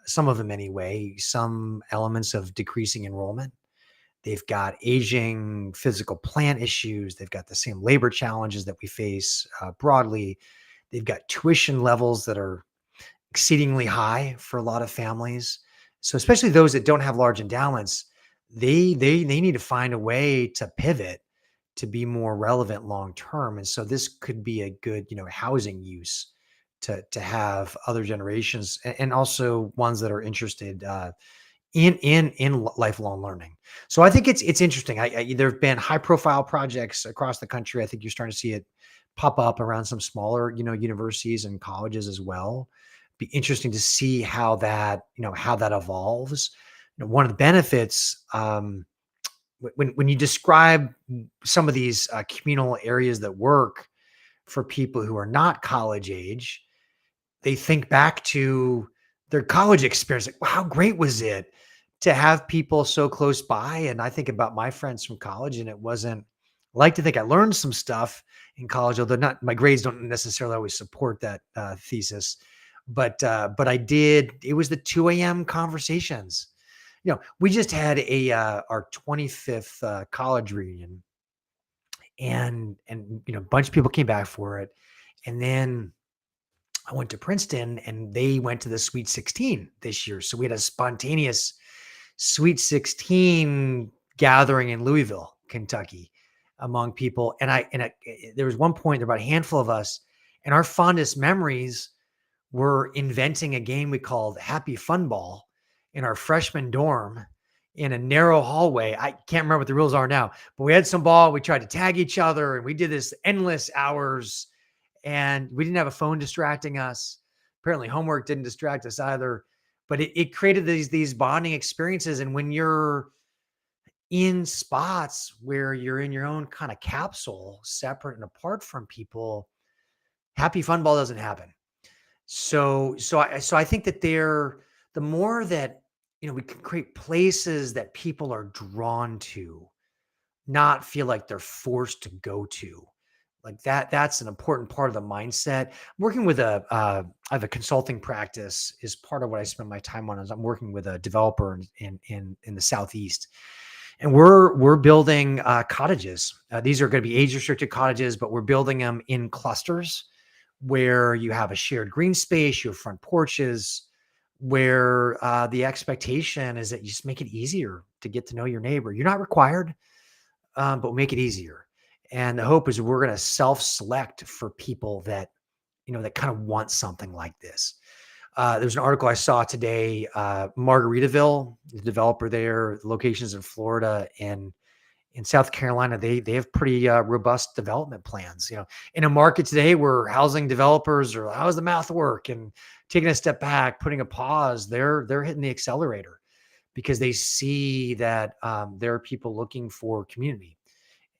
some of them anyway, some elements of decreasing enrollment. They've got aging physical plant issues. They've got the same labor challenges that we face, broadly. They've got tuition levels that are exceedingly high for a lot of families. So especially those that don't have large endowments, they need to find a way to pivot to be more relevant long term. And so this could be a good, housing use to have other generations, and also ones that are interested, in lifelong learning. So I think it's interesting. There have been high profile projects across the country. I think you're starting to see it pop up around some smaller, universities and colleges as well. Be interesting to see how that evolves. One of the benefits, when you describe some of these, communal areas that work for people who are not college age, they think back to their college experience. Like, wow, how great was it to have people so close by? And I think about my friends from college, and it wasn't, I like to think I learned some stuff in college, although not my grades don't necessarily always support that, thesis. But I did. It was the 2 a.m. conversations. We just had our 25th, college reunion, and a bunch of people came back for it, and then I went to Princeton and they went to the Sweet 16 this year. So we had a spontaneous Sweet 16 gathering in Louisville, Kentucky, among people. There was one point, there were about a handful of us, and our fondest memories were inventing a game we called Happy Fun Ball in our freshman dorm in a narrow hallway. I can't remember what the rules are now, but we had some ball. We tried to tag each other, and we did this endless hours, and we didn't have a phone distracting us. Apparently homework didn't distract us either, but it created these bonding experiences. And when you're in spots where you're in your own kind of capsule, separate and apart from people, happy fun ball doesn't happen. So I think that the more that, we can create places that people are drawn to, not feel like they're forced to go to. Like that's an important part of the mindset. Working with I have a consulting practice, is part of what I spend my time on. Is I'm working with a developer in the Southeast, and we're building, cottages. These are going to be age restricted cottages, but we're building them in clusters where you have a shared green space, you have front porches, where, the expectation is that you just make it easier to get to know your neighbor. You're not required, but make it easier. And the hope is we're going to self-select for people that, that kind of want something like this. There's an article I saw today, Margaritaville, the developer there, the locations in Florida, and In South Carolina, they have pretty robust development plans. In a market today where housing developers are, how's the math work, and taking a step back, putting a pause, they're hitting the accelerator because they see that there are people looking for community,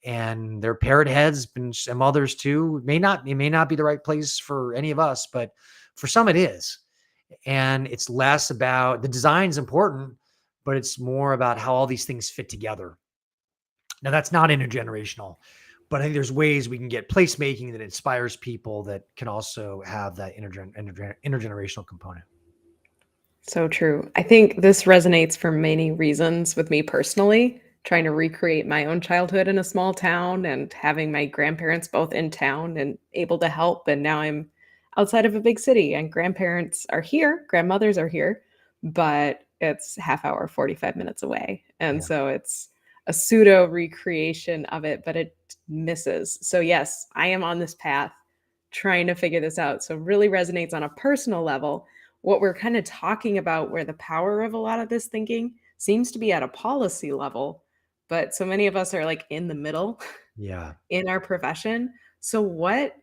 and their parrot heads and some others too. It may not be the right place for any of us, but for some it is. And it's less about the design's important, but it's more about how all these things fit together. Now, that's not intergenerational, but I think there's ways we can get placemaking that inspires people that can also have that intergenerational component.
So true. I think this resonates for many reasons with me personally, trying to recreate my own childhood in a small town and having my grandparents both in town and able to help. And now I'm outside of a big city and grandparents are here, grandmothers are here, but it's half hour, 45 minutes away. And
Yeah.
so it's a pseudo recreation of it, but it misses. So, yes, I am on this path trying to figure this out. So, really resonates on a personal level what we're kind of talking about, where the power of a lot of this thinking seems to be at a policy level, but so many of us are like in the middle
Yeah.
in our profession. So what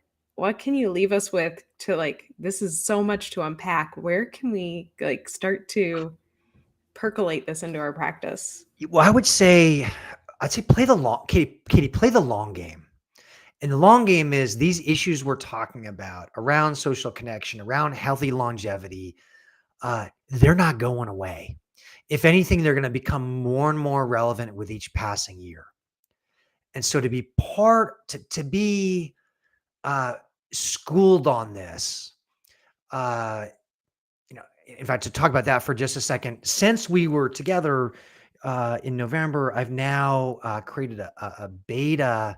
can you leave us with to, like, this is so much to unpack. Where can we like start to percolate this into our practice?
Well, I'd say play the long, Katie, play the long game. And the long game is these issues we're talking about around social connection, around healthy longevity. They're not going away. If anything, they're going to become more and more relevant with each passing year. And so to be to be schooled on this, uh, in fact, to talk about that for just a second, since we were together in November, I've now created a beta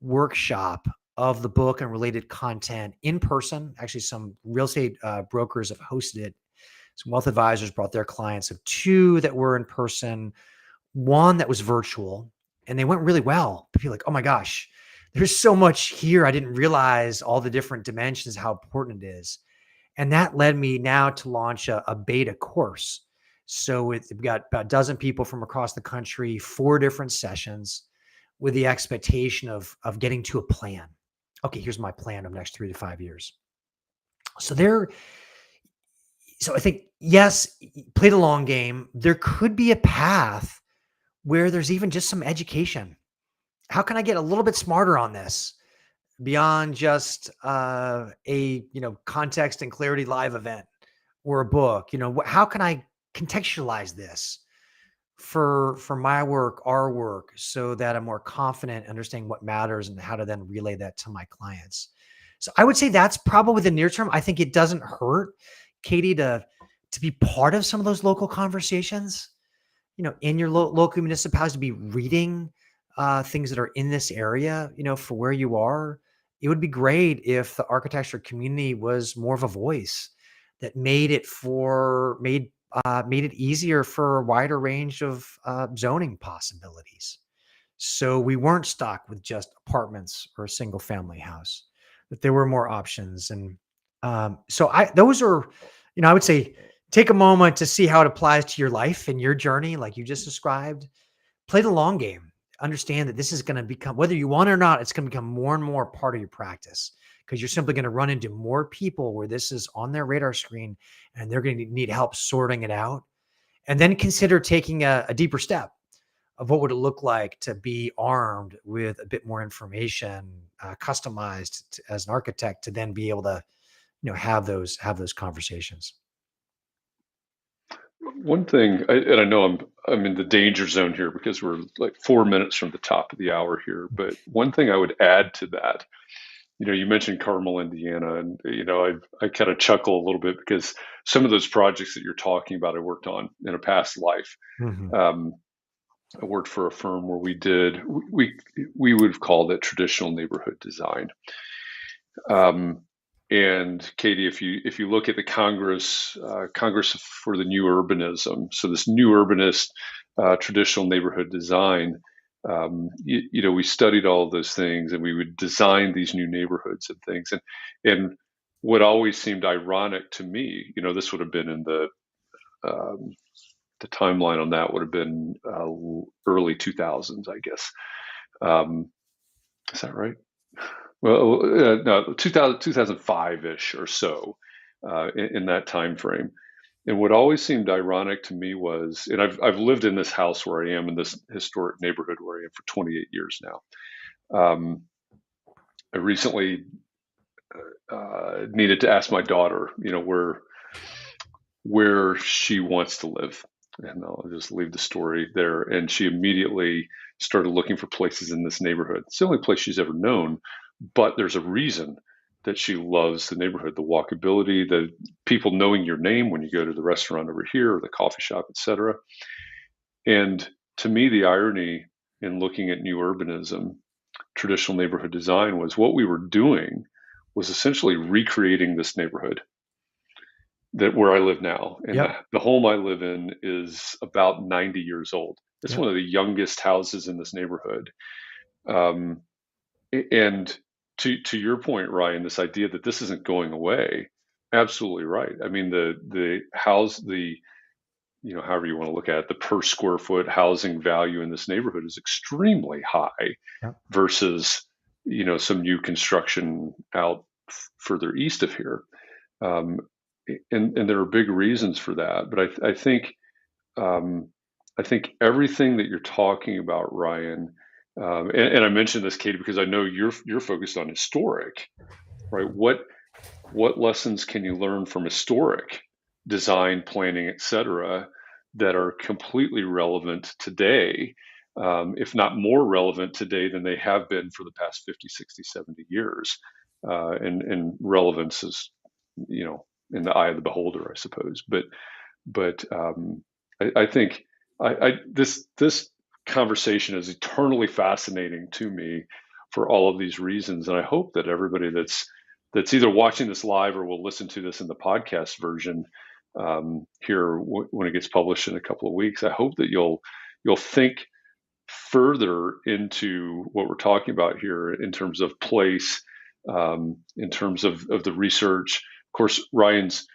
workshop of the book and related content in person. Actually, some real estate brokers have hosted it. Some wealth advisors brought their clients. So 2 that were in person, 1 that was virtual, and they went really well. People like, oh my gosh, there's so much here. I didn't realize all the different dimensions, how important it is. And that led me now to launch a beta course. So we've got about a dozen people from across the country, 4 different sessions with the expectation of getting to a plan. Okay, here's my plan of next 3 to 5 years. So I think, yes, play the long game. There could be a path where there's even just some education. How can I get a little bit smarter on this beyond just a context and clarity live event or a book? How can I contextualize this for my work, our work, so that I'm more confident understanding what matters and how to then relay that to my clients? So I would say that's probably the near term. I think it doesn't hurt, Katie, to be part of some of those local conversations, in your local municipalities, to be reading things that are in this area, for where you are. It would be great if the architecture community was more of a voice that made it easier for a wider range of zoning possibilities. So we weren't stuck with just apartments or a single family house, that there were more options. And those are, I would say, take a moment to see how it applies to your life and your journey, like you just described. Play the long game. Understand that this is going to become, whether you want it or not, it's going to become more and more part of your practice, because you're simply going to run into more people where this is on their radar screen and they're going to need help sorting it out. And then consider taking a deeper step of what would it look like to be armed with a bit more information, customized as an architect, to then be able to, have those conversations.
One thing, and I know I'm in the danger zone here because we're like 4 minutes from the top of the hour here. But one thing I would add to that, you mentioned Carmel, Indiana, and I kind of chuckle a little bit because some of those projects that you're talking about, I worked on in a past life.
Mm-hmm.
I worked for a firm where we would have called it traditional neighborhood design. And Katie, if you look at the Congress for the New Urbanism, so this new urbanist traditional neighborhood design, we studied all of those things, and we would design these new neighborhoods and things. And what always seemed ironic to me, this would have been in the the timeline on that would have been early 2000s, I guess. Is that right? Well, no, 2005-ish or so, in that time frame. And what always seemed ironic to me was, and I've lived in this house where I am in this historic neighborhood where I am for 28 years now. I recently needed to ask my daughter, where she wants to live, and I'll just leave the story there. And she immediately started looking for places in this neighborhood. It's the only place she's ever known, but there's a reason that she loves the neighborhood, the walkability, the people knowing your name when you go to the restaurant over here or the coffee shop, etc. And to me, the irony in looking at new urbanism, traditional neighborhood design, was what we were doing was essentially recreating this neighborhood that where I live now. And
Yep.
the home I live in is about 90 years old. It's
Yep.
one of the youngest houses in this neighborhood. Um, and to your point, Ryan, this idea that this isn't going away, absolutely right. I mean, the house, however you want to look at it, the per square foot housing value in this neighborhood is extremely high
Yep.
versus, some new construction out further east of here. Um, and there are big reasons for that. But I think everything that you're talking about, Ryan, and I mentioned this, Katie, because I know you're focused on historic, right? What lessons can you learn from historic design, planning, et cetera, that are completely relevant today, if not more relevant today than they have been for the past 50, 60, 70 years? And relevance is, in the eye of the beholder, I suppose. But I think this conversation is eternally fascinating to me for all of these reasons, and I hope that everybody that's either watching this live or will listen to this in the podcast version, here when it gets published in a couple of weeks, I hope that you'll think further into what we're talking about here in terms of place, in terms of the research. Of course, Ryan's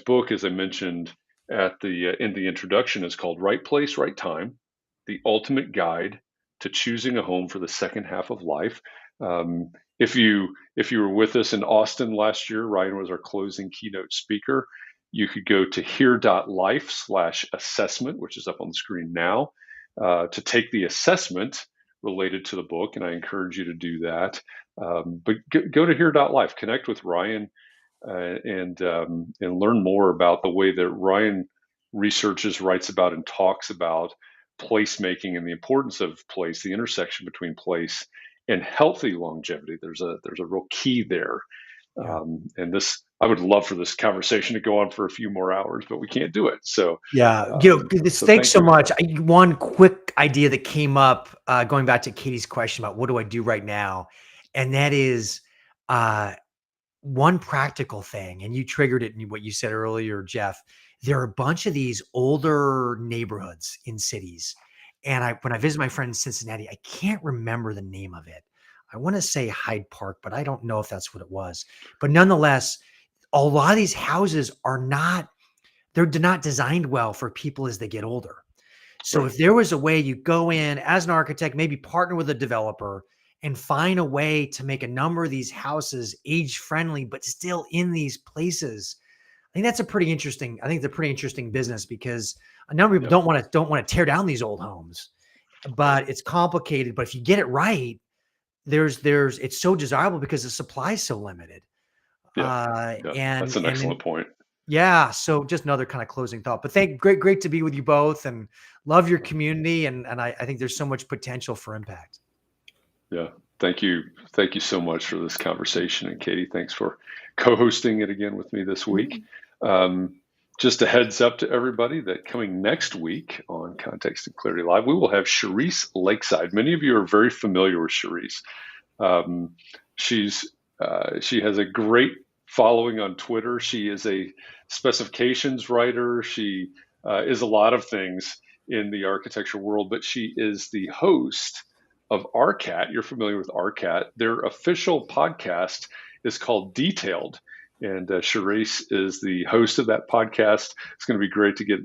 book, as I mentioned at the in the introduction, is called "Right Place, Right Time: The Ultimate Guide to Choosing a Home for the Second Half of Life." If you were with us in Austin last year, Ryan was our closing keynote speaker. You could go to here.life/assessment, which is up on the screen now, to take the assessment related to the book, and I encourage you to do that. But go to here.life, connect with Ryan, and learn more about the way that Ryan researches, writes about, and talks about placemaking and the importance of place, the intersection between place and healthy longevity. There's a real key there.
Yeah.
And this, I would love for this conversation to go on for a few more hours, but we can't do it. So
Yeah. Thanks
thank
so
you.
much. One quick idea that came up, going back to Katie's question about what do I do right now? And that is, one practical thing, and you triggered it in what you said earlier, Jeff. There are a bunch of these older neighborhoods in cities. And when I visit my friend in Cincinnati, I can't remember the name of it. I want to say Hyde Park, but I don't know if that's what it was. But nonetheless, a lot of these houses they're not designed well for people as they get older. So
Right.
if there was a way you go in as an architect, maybe partner with a developer and find a way to make a number of these houses age friendly, but still in these places, I think that's a pretty interesting. I think it's a pretty interesting business because a number of people don't want to tear down these old homes, but it's complicated. But if you get it right, it's so desirable because the supply is so limited.
Yeah.
And
That's an excellent point.
yeah, so just another kind of closing thought. But great to be with you both, and love your community, and I think there's so much potential for impact.
Yeah. Thank you. Thank you so much for this conversation. And Katie, thanks for co-hosting it again with me this week. Just a heads up to everybody that coming next week on Context and Clarity Live, we will have Charisse Lakeside. Many of you are very familiar with Charisse. She has a great following on Twitter. She is a specifications writer. She is a lot of things in the architecture world, but she is the host of RCAT. You're familiar with RCAT. Their official podcast is called Detailed, And Charisse is the host of that podcast. It's going to be great to get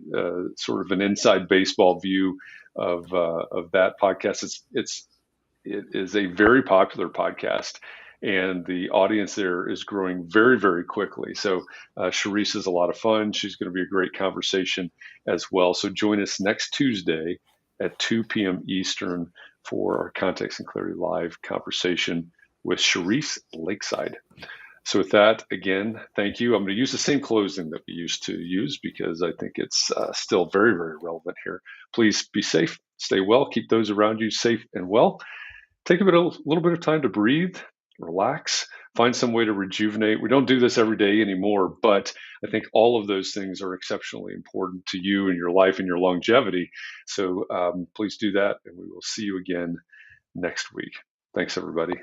sort of an inside baseball view of that podcast. It is a very popular podcast, and the audience there is growing very, very quickly. So Charisse is a lot of fun. She's going to be a great conversation as well. So join us next Tuesday at 2 p.m. Eastern for our Context and Clarity Live conversation with Charisse Lakeside. So with that, again, thank you. I'm going to use the same closing that we used to use because I think it's still very, very relevant here. Please be safe, stay well, keep those around you safe and well. Take a little bit of time to breathe, relax, find some way to rejuvenate. We don't do this every day anymore, but I think all of those things are exceptionally important to you and your life and your longevity. So please do that, and we will see you again next week. Thanks, everybody.